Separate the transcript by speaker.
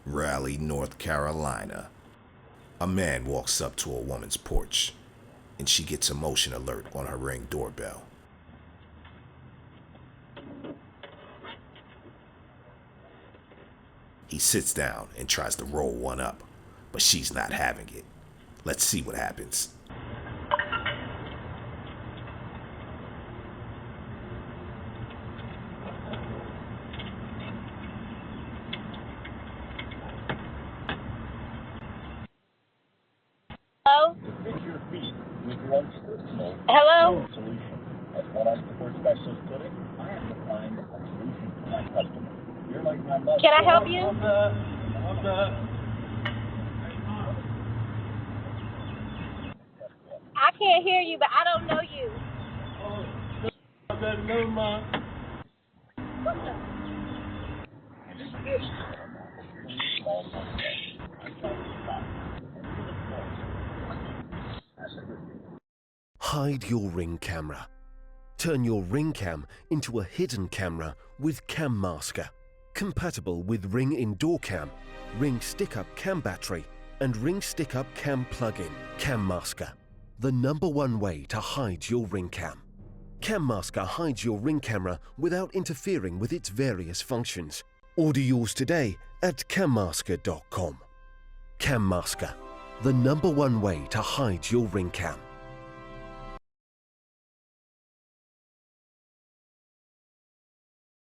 Speaker 1: Raleigh, North Carolina. A man walks up to a woman's porch, and she gets a motion alert on her Ring doorbell. He sits down and tries to roll one up, but she's not having it. Let's see what happens.
Speaker 2: Hello?
Speaker 3: Fix your feet with one personal
Speaker 2: Hello?
Speaker 3: solution. As one support specialist put it, I have to find a solution for my customer. You're like my mother.
Speaker 2: Can I help you? I can't hear you, but I don't know you.
Speaker 4: Hide your Ring camera. Turn your Ring cam into a hidden camera with Cam Masker. Compatible with Ring Indoor Cam, Ring Stick-Up Cam Battery, and Ring Stick-Up Cam Plug-in. Cam Masker, the #1 way to hide your Ring cam. Cam Masker hides your Ring camera without interfering with its various functions. Order yours today at cammasker.com. Cam Masker, the #1 way to hide your Ring cam.